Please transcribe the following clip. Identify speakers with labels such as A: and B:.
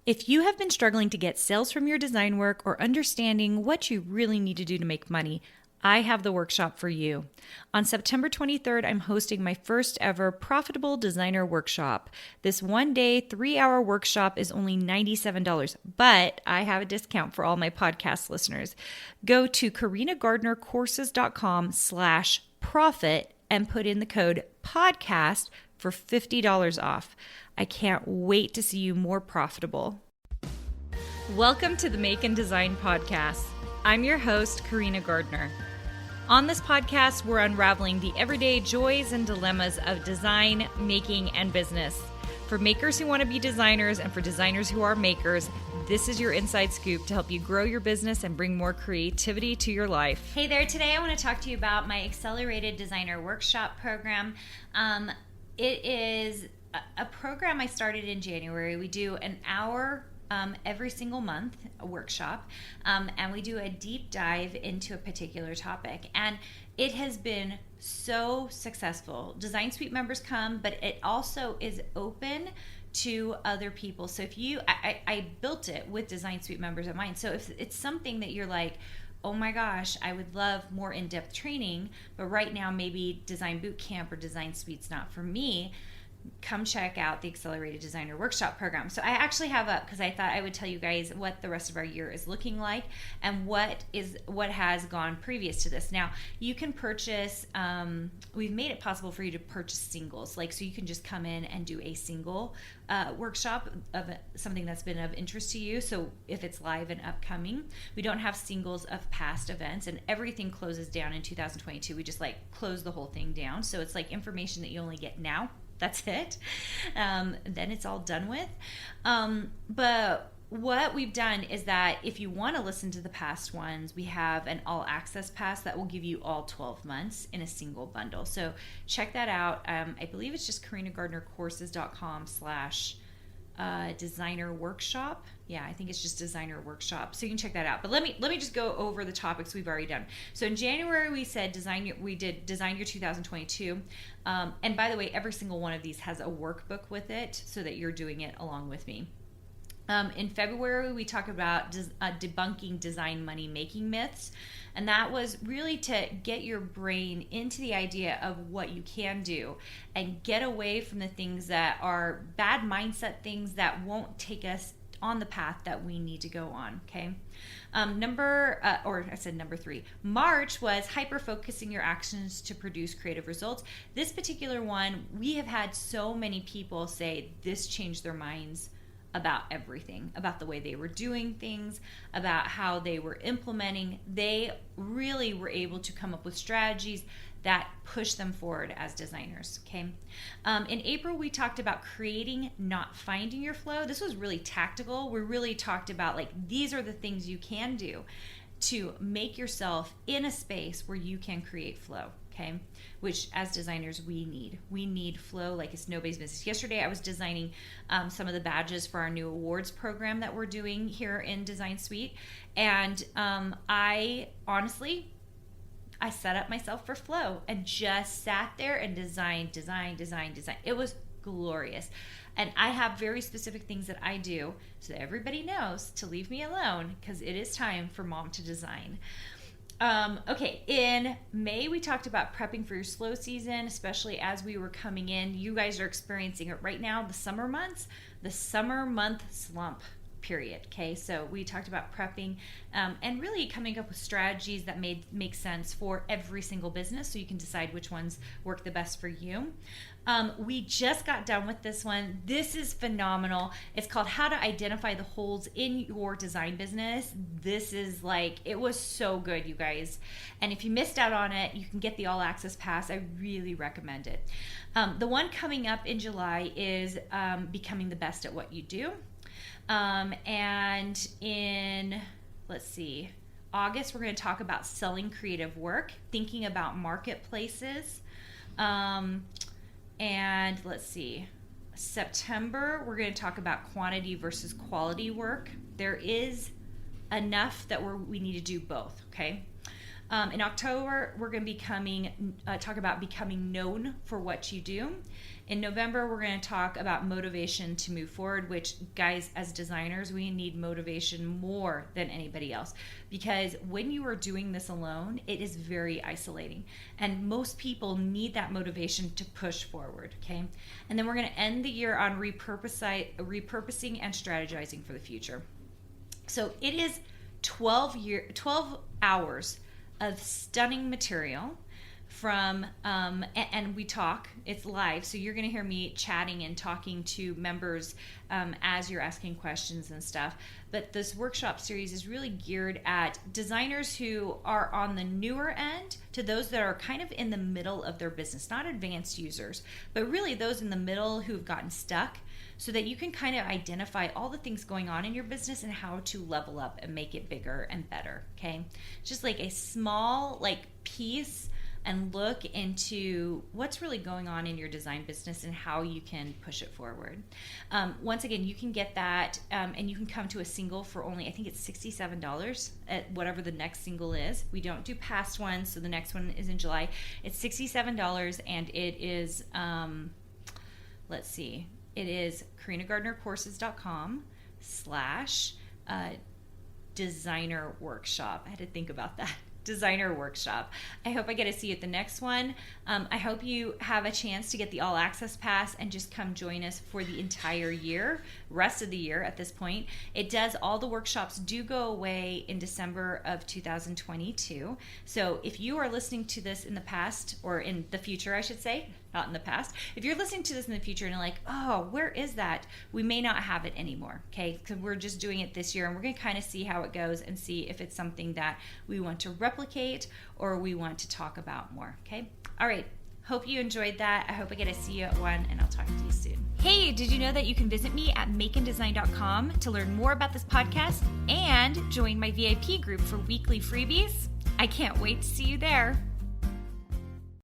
A: If you have been struggling to get sales from your design work or understanding what you really need to do to make money, I have the workshop for you. On September 23rd, I'm hosting my first ever Profitable Designer Workshop. This 1-day, 3-hour workshop is only $97, but I have a discount for all my podcast listeners. Go to carinagardnercourses.com/profit and put in the code podcast for $50 off. I can't wait to see you more profitable. Welcome to the Make and Design Podcast. I'm your host, Carina Gardner. On this podcast, we're unraveling the everyday joys and dilemmas of design, making, and business. For makers who want to be designers and for designers who are makers, this is your inside scoop to help you grow your business and bring more creativity to your life. Hey there, today I want to talk to you about my Accelerated Designer Workshop program. It is a program I started in January. We do an hour every single month, a workshop, and we do a deep dive into a particular topic. And it has been so successful. Design Suite members come, but it also is open to other people. So if you, I built it with Design Suite members in mind. So if it's something that you're like, oh my gosh, I would love more in-depth training, but right now maybe Design Bootcamp or Design Suite's not for me, come check out the Accelerated Designer Workshop program. So I actually have up, because I thought I would tell you guys what the rest of our year is looking like and what has gone previous to this. Now, you can purchase, we've made it possible for you to purchase singles, so you can just come in and do a single workshop of something that's been of interest to you. So if it's live and upcoming, we don't have singles of past events, and everything closes down in 2022. We just close the whole thing down. So it's information that you only get now. That's it. Then it's all done with. But what we've done is that if you want to listen to the past ones, we have an all access pass that will give you all 12 months in a single bundle. So check that out. I believe it's just carinagardnercourses.com/designer workshop. Yeah, I think it's just designer workshop. So you can check that out. But let me just go over the topics we've already done. So in January we said we did Design Year 2022. And by the way, every single one of these has a workbook with it so that you're doing it along with me. In February, we talked about debunking design money making myths. And that was really to get your brain into the idea of what you can do and get away from the things that are bad mindset things that won't take us on the path that we need to go on, okay? Number 3. March was hyper-focusing your actions to produce creative results. This particular one, we have had so many people say this changed their minds about everything, about the way they were doing things, about how they were implementing. They really were able to come up with strategies that push them forward as designers, okay? In April, we talked about creating, not finding your flow. This was really tactical. We really talked about these are the things you can do to make yourself in a space where you can create flow, okay? Which as designers, we need. We need flow like it's nobody's business. Yesterday, I was designing some of the badges for our new awards program that we're doing here in Design Suite. And I set up myself for flow and just sat there and designed. It was glorious. And I have very specific things that I do so that everybody knows to leave me alone because it is time for mom to design. Okay, in May, we talked about prepping for your slow season, especially as we were coming in. You guys are experiencing it right now, the summer month slump period, okay? So we talked about prepping and really coming up with strategies that make sense for every single business so you can decide which ones work the best for you. We just got done with this one. This is phenomenal. It's called How to Identify the Holes in Your Design Business. This is it was so good, you guys. And if you missed out on it, you can get the All Access Pass. I really recommend it. The one coming up in July is Becoming the Best at What You Do. And in, August, we're going to talk about selling creative work, thinking about marketplaces. And September, we're going to talk about quantity versus quality work. There is enough that we need to do both, okay? In October, we're going to talk about becoming known for what you do. In November, we're going to talk about motivation to move forward, which, guys, as designers, we need motivation more than anybody else, because when you are doing this alone, it is very isolating, and most people need that motivation to push forward, okay? And then we're going to end the year on repurposing and strategizing for the future. So it is 12 hours of stunning material from and we talk. It's live, so you're going to hear me chatting and talking to members as you're asking questions and stuff. But this workshop series is really geared at designers who are on the newer end to those that are kind of in the middle of their business, not advanced users, but really those in the middle who've gotten stuck, so that you can kind of identify all the things going on in your business and how to level up and make it bigger and better, okay? Just like a small piece and look into what's really going on in your design business and how you can push it forward. Once again, you can get that and you can come to a single for only, I think it's $67 at whatever the next single is. We don't do past ones, so the next one is in July. It's $67 and it is, let's see, it is carinagardnercourses.com/designer workshop. I had to think about that. Designer workshop. I hope I get to see you at the next one. I hope you have a chance to get the all access pass and just come join us for the entire year, rest of the year at this point. It does, all the workshops do go away in December of 2022. So if you are listening to this in the past, or in the future, I should say, not in the past. If you're listening to this in the future and you're like, oh, where is that? We may not have it anymore, okay? Because we're just doing it this year, and we're going to kind of see how it goes and see if it's something that we want to replicate or we want to talk about more, okay? All right. Hope you enjoyed that. I hope I get to see you at one, and I'll talk to you soon. Hey, did you know that you can visit me at makeanddesign.com to learn more about this podcast and join my VIP group for weekly freebies? I can't wait to see you there.